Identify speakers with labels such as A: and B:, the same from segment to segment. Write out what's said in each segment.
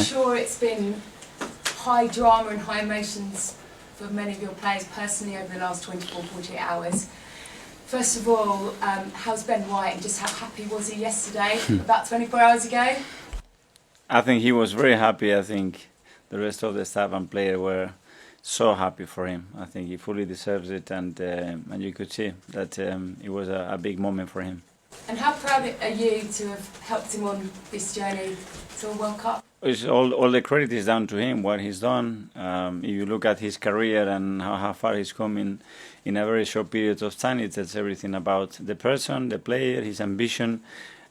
A: sure it's been high drama and high emotions for many of your players personally over the last 24, 48 hours. First of all, how's Ben White and just how happy was he yesterday, about 24 hours ago?
B: I think he was very happy. I think the rest of the staff and players were so happy for him. I think he fully deserves it, and you could see that it was a big moment for him.
A: And how proud are you to have helped him on this journey to a World Cup?
B: All the credit is down to him, what he's done. If you look at his career and how far he's come in a very short period of time, it tells everything about the person, the player, his ambition,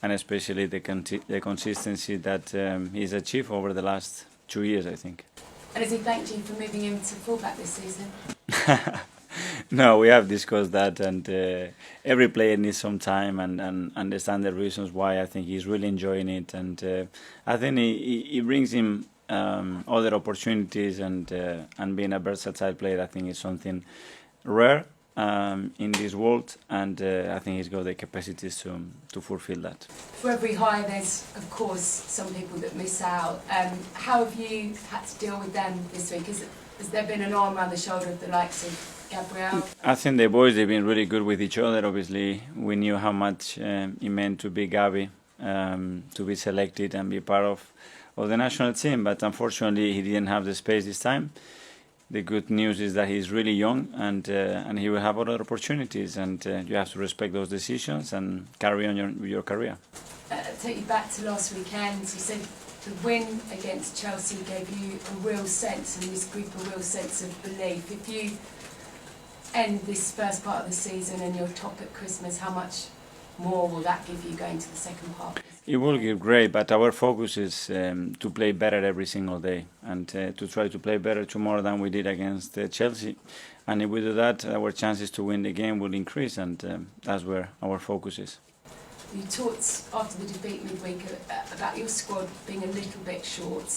B: and especially the consistency that he's achieved over the last 2 years, I think.
A: And has he thanked you for moving him to fullback this season?
B: No, we have discussed that, and every player needs some time and understand the reasons why. I think he's really enjoying it, and I think he brings him other opportunities, and being a versatile player, I think is something rare in this world, and I think he's got the capacities to fulfill that.
A: For every high, there's of course some people that miss out. How have you had to deal with them this week? Has there been an arm around the shoulder of the likes of Gabriel?
B: I think the boys, they've been really good with each other. Obviously, we knew how much it meant to be Gabi, to be selected and be part of the national team, but unfortunately he didn't have the space this time. The good news is that he's really young, and he will have other opportunities, and you have to respect those decisions and carry on your career.
A: Take you back to last weekend. You said the win against Chelsea gave you a real sense, and this group a real sense of belief. If you end this first part of the season and you're top at Christmas, how much more will that give you going to the second part?
B: It will give great, but our focus is to play better every single day, and to try to play better tomorrow than we did against Chelsea. And if we do that, our chances to win the game will increase, and that's where our focus is.
A: You talked after the defeat midweek about your squad being a little bit short.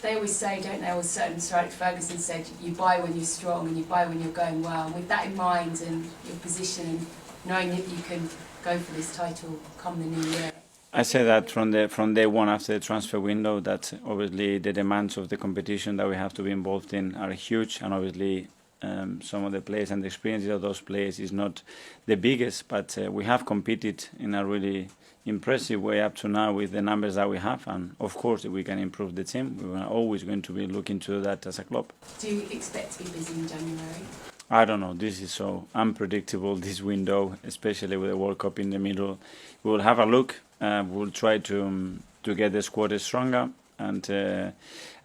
A: They always say, don't they, or certain Sir Alex Ferguson said, you buy when you're strong and you buy when you're going well. And with that in mind and your position and knowing that you can go for this title come the new year.
B: I say that from day one after the transfer window, that obviously the demands of the competition that we have to be involved in are huge, and obviously some of the players and the experience of those players is not the biggest, but we have competed in a really impressive way up to now with the numbers that we have, and of course if we can improve the team, we are always going to be looking to that as a club.
A: Do you expect to be busy in January?
B: I don't know, this is so unpredictable, this window, especially with the World Cup in the middle. We will have a look, we'll try to get the squad stronger, and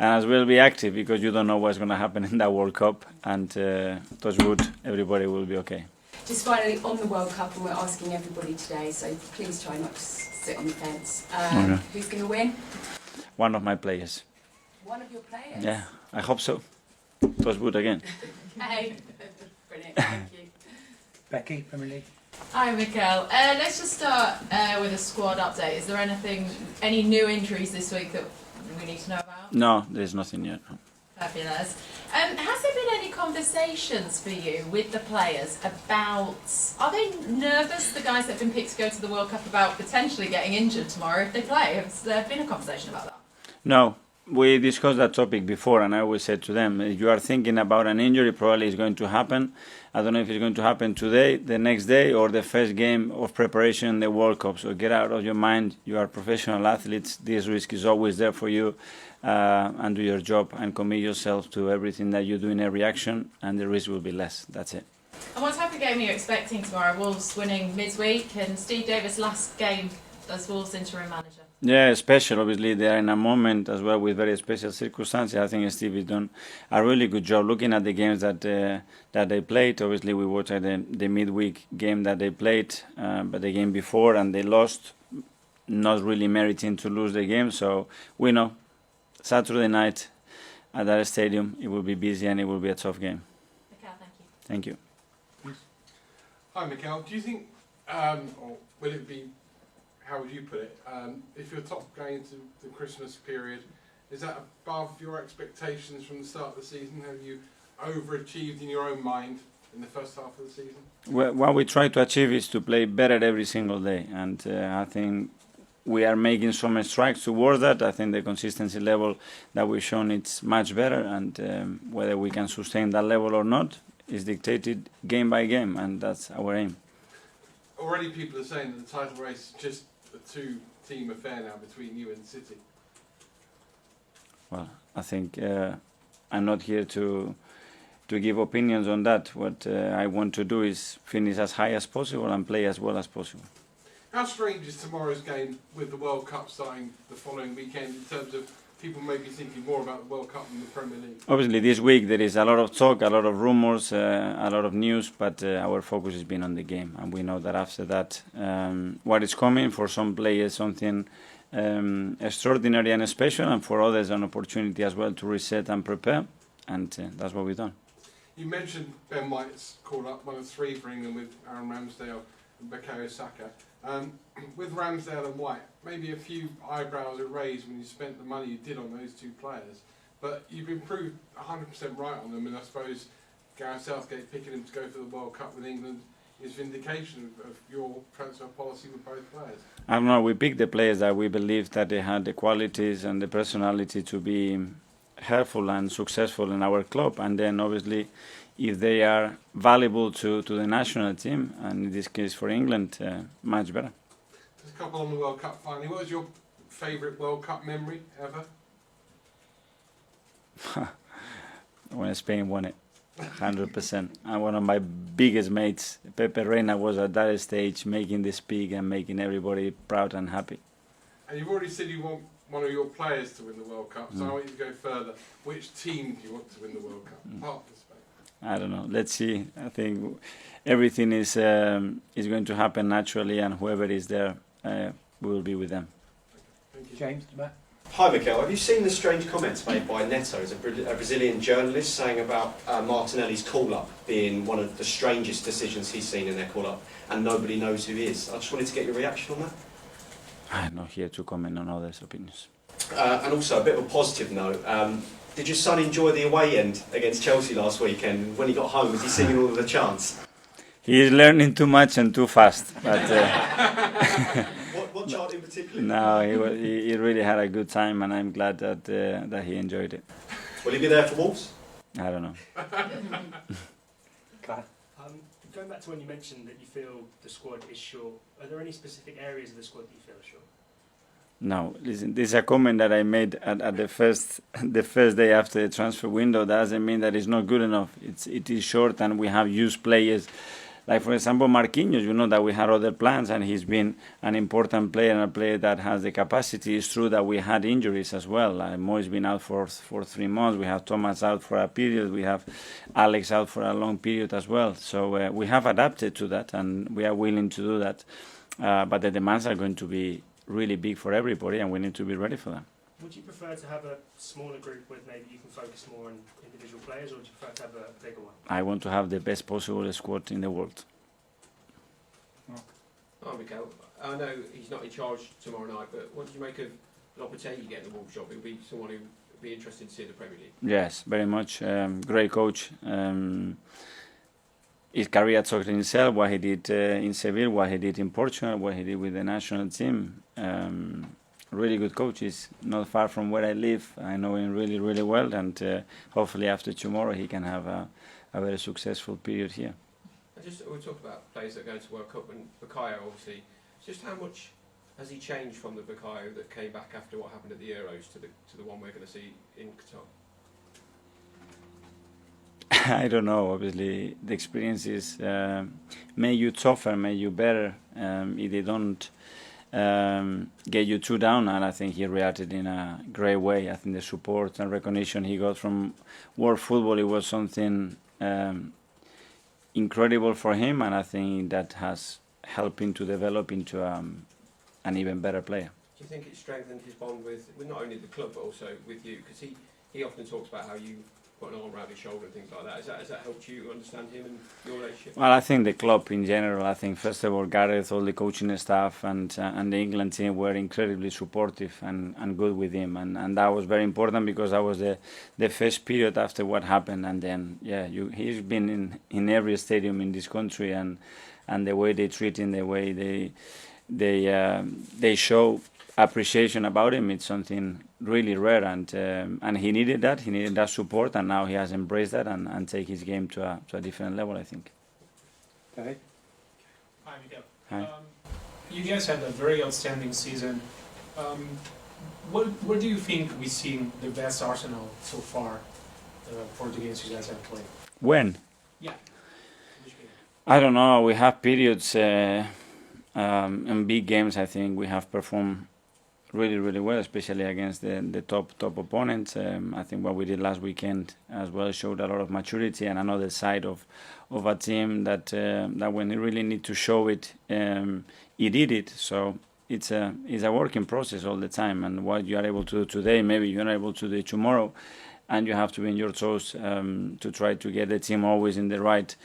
B: as well be active, because you don't know what's going to happen in that World Cup, and touch wood, everybody will be okay.
A: Just finally, on the World Cup, and we're asking everybody today, so please try not to sit on the fence.
B: Okay.
A: Who's going to win?
B: One of my players.
A: One of your players?
B: Yeah, I hope so. Touch wood again.
A: Okay. Brilliant, thank you.
C: Becky, Premier League.
D: Hi Mikel. Let's just start with a squad update. Is there any new injuries this week that we need to know about?
B: No, there's nothing yet.
D: Fabulous. Has there been any conversations for you with the players about, are they nervous, the guys that have been picked to go to the World Cup, about potentially getting injured tomorrow if they play? Has there been a conversation about that?
B: No. We discussed that topic before, and I always said to them, if you are thinking about an injury, probably it's going to happen. I don't know if it's going to happen today, the next day, or the first game of preparation in the World Cup. So get out of your mind. You are professional athletes. This risk is always there for you. And do your job and commit yourself to everything that you do in every action, and the risk will be less. That's it.
D: And what type of game are you expecting tomorrow? Wolves winning midweek, and Steve Davis' last game as Wolves interim manager.
B: Yeah, special. Obviously, they are in a moment as well with very special circumstances. I think Steve has done a really good job looking at the games that they played. Obviously, we watched the midweek game that they played, but the game before, and they lost, not really meriting to lose the game. So we know Saturday night at that stadium, it will be busy and it will be a tough game.
D: Mikel,
B: Thank
D: thank you.
B: you.
E: Hi, Mikel. Do you think, or will it be, how would you put it, if you're top going into the Christmas period, is that above your expectations from the start of the season? Have you overachieved in your own mind in the first half of the season?
B: Well, what we try to achieve is to play better every single day, and I think we are making some strides towards that. I think the consistency level that we've shown it's much better, and whether we can sustain that level or not is dictated game by game, and that's our aim.
E: Already people are saying that the title race is just a two-team affair now between you and City.
B: Well, I think I'm not here to give opinions on that. What I want to do is finish as high as possible and play as well as possible.
E: How strange is tomorrow's game with the World Cup starting the following weekend in terms of people maybe thinking more about the World Cup than the Premier League?
B: Obviously, this week there is a lot of talk, a lot of rumours, a lot of news, but our focus has been on the game, and we know that after that, what is coming for some players, something extraordinary and special, and for others, an opportunity as well to reset and prepare, and that's what we've done.
E: You mentioned Ben White's call up, one of three for England with Aaron Ramsdale and Bukayo Saka. With Ramsdale and White, maybe a few eyebrows are raised when you spent the money you did on those two players, but you've been proved 100% right on them, and I suppose Gareth Southgate picking him to go for the World Cup with England is vindication of your transfer policy with both players.
B: I don't know, we picked the players that we believed that they had the qualities and the personality to be helpful and successful in our club, and then obviously if they are valuable to the national team, and in this case for England, much better.
E: Just a couple on the World Cup finally. What was your favourite World Cup memory ever?
B: When Spain won it, 100%. And one of my biggest mates, Pepe Reina, was at that stage making the speak and making everybody proud and happy.
E: And you've already said you want one of your players to win the World Cup, so I want you to go further. Which team do you want to win the World Cup, apart from Spain?
B: I don't know. Let's see. I think everything is going to happen naturally, and whoever is there, we will be with them.
E: Thank you.
C: James, to back.
F: Hi Mikel, have you seen the strange comments made by Neto, as a Brazilian journalist, saying about Martinelli's call-up being one of the strangest decisions he's seen in their call-up, and nobody knows who he is? I just wanted to get your reaction on that.
B: I'm not here to comment on others' opinions.
F: And also, a bit of a positive note, did your son enjoy the away end against Chelsea last weekend? When he got home, was he singing all of the chants?
B: He is learning too much and too fast, but
F: What chant in particular?
B: no, he really had a good time, and I'm glad that he enjoyed it.
F: Will he be there for Wolves?
B: I don't know.
C: Claire.
G: Going back to when you mentioned that you feel the squad is short, are there any specific areas of the squad that you feel are short?
B: No, listen, this is a comment that I made at the first day after the transfer window. That doesn't mean that it's not good enough. It is short, and we have used players. Like, for example, Marquinhos, you know that we had other plans, and he's been an important player and a player that has the capacity. It's true that we had injuries as well. Mo's been out for 3 months. We have Thomas out for a period. We have Alex out for a long period as well. So we have adapted to that, and we are willing to do that. But the demands are going to be really big for everybody, and we need to be ready for them.
G: Would you prefer to have a smaller group where maybe you can focus more on individual players, or would you prefer to have a bigger one?
B: I want to have the best possible squad in the world.
H: Hi Mikel, I know he's not in charge tomorrow night, but what do you make of Lopetegui getting the Wolves job? He'll be someone who would be interested to see in the Premier League.
B: Yes, very much. Great coach. His career talked himself, what he did in Seville, what he did in Portugal, what he did with the national team. Really good coach. He's not far from where I live. I know him really, really well, and hopefully after tomorrow he can have a very successful period here.
H: We'll talk about players that are going to World Cup, and Bukayo obviously. Just how much has he changed from the Bukayo that came back after what happened at the Euros to the one we're going to see in Qatar?
B: I don't know. Obviously, the experiences make you tougher, make you better. If they don't get you too down, and I think he reacted in a great way. I think the support and recognition he got from world football, it was something incredible for him, and I think that has helped him to develop into an even better player.
H: Do you think it strengthened his bond with not only the club but also with you? Because he often talks about how you put an arm around his shoulder and things like that. Has that helped you understand him and your relationship?
B: Well, I think the club in general, I think first of all Gareth, all the coaching staff and the England team were incredibly supportive and good with him, and that was very important because that was the first period after what happened, and then he's been in every stadium in this country, and the way they treat him, the way they show appreciation about him. It's something really rare, and he needed that. He needed that support, and now he has embraced that and take his game to a different level, I think.
C: David?
I: Hi, Mikel.
B: Hi.
I: You guys had a very outstanding season. Where do you think we've seen the best Arsenal so far for the games you guys have played?
B: When?
I: Yeah. Which game?
B: I don't know. We have periods in big games. I think we have performed really well, especially against the top opponents. I think what we did last weekend as well showed a lot of maturity and another side of a team that when it really need to show it, it did it. So it's a working process all the time, and what you are able to do today, maybe you're not able to do it tomorrow, and you have to be in your toes to try to get the team always in the right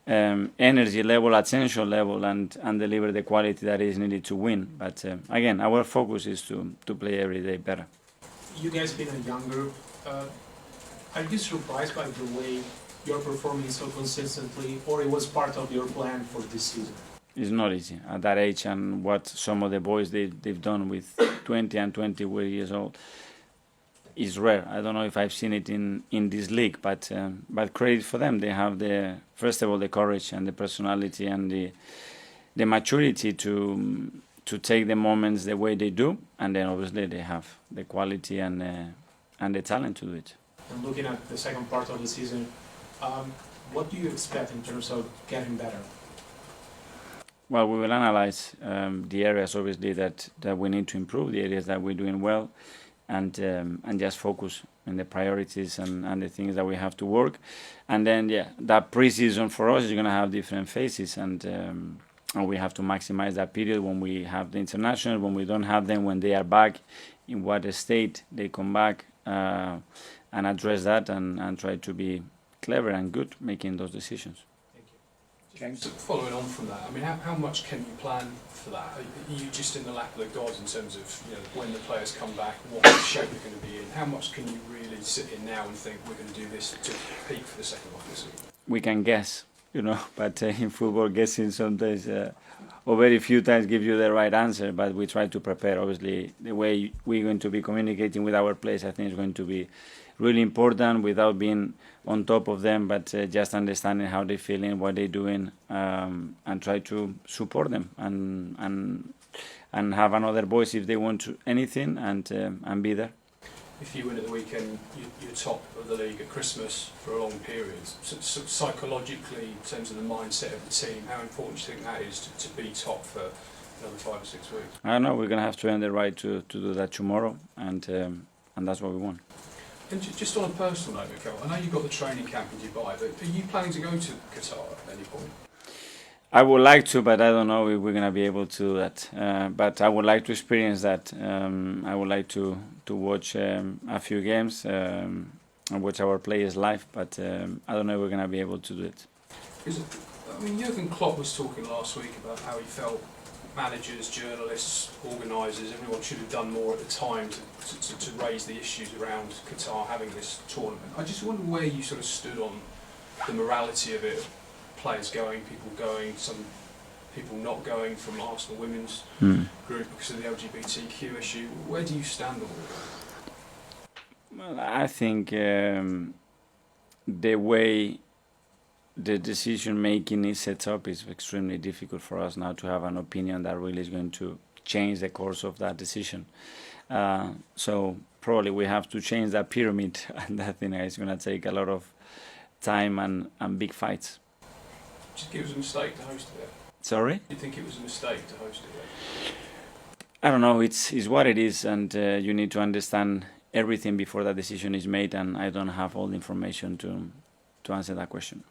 B: energy level, attention level, and deliver the quality that is needed to win. But again, our focus is to play every day better.
I: You guys being a young group, are you surprised by the way you're performing so consistently, or it was part of your plan for this season?
B: It's not easy at that age, and what some of the boys they've done with 20 and 21 years old is rare. I don't know if I've seen it in this league, but credit for them. They have first of all the courage and the personality and the maturity to take the moments the way they do, and then obviously they have the quality and the talent to do it.
I: And looking at the second part of the season, what do you expect in terms of getting better?
B: Well, we will analyze the areas obviously that we need to improve, the areas that we're doing well, and just focus on the priorities and the things that we have to work. And then that pre-season for us is going to have different phases, and we have to maximize that period when we have the international, when we don't have them, when they are back, in what state they come back, and address that and try to be clever and good making those decisions.
C: James?
J: So following on from that, I mean, how much can you plan for that? Are you just in the lap of the gods in terms of when the players come back, what shape they're going to be in? How much can you really sit in now and think we're going to do this to peak for the second half of the season?
B: We can guess, but in football, guessing sometimes or very few times give you the right answer. But we try to prepare. Obviously, the way we're going to be communicating with our players, I think, is going to be really important without being on top of them, but just understanding how they're feeling, what they're doing, and try to support them and have another voice if they want to anything, and be there.
J: If you win at the weekend, you're top of the league at Christmas for a long period. So psychologically, in terms of the mindset of the team, how important do you think that is to be top for another 5 or 6 weeks?
B: I don't know. We're gonna have to earn the right to do that tomorrow, and that's what we want.
J: And just on a personal note, Mikel, I know you've got the training camp in Dubai, but are you planning to go to Qatar at any point?
B: I would like to, but I don't know if we're gonna be able to do that. But I would like to experience that. I would like to watch a few games and watch our players live, but I don't know if we're gonna be able to do it.
J: Jurgen Klopp was talking last week about how he felt managers, journalists, organisers, everyone should have done more at the time to raise the issues around Qatar having this tournament. I just wonder where you sort of stood on the morality of it, players going, people going, some people not going from Arsenal women's group because of the LGBTQ issue. Where do you stand on all that?
B: Well, I think the way the decision making is set up is extremely difficult for us now to have an opinion that really is going to change the course of that decision. So probably we have to change that pyramid, and I think it's going to take a lot of time and big fights.
J: Do you think it was a mistake to host it?
B: Sorry?
J: Do you think it was a mistake to host it?
B: I don't know. It's what it is, and you need to understand everything before that decision is made, and I don't have all the information to answer that question.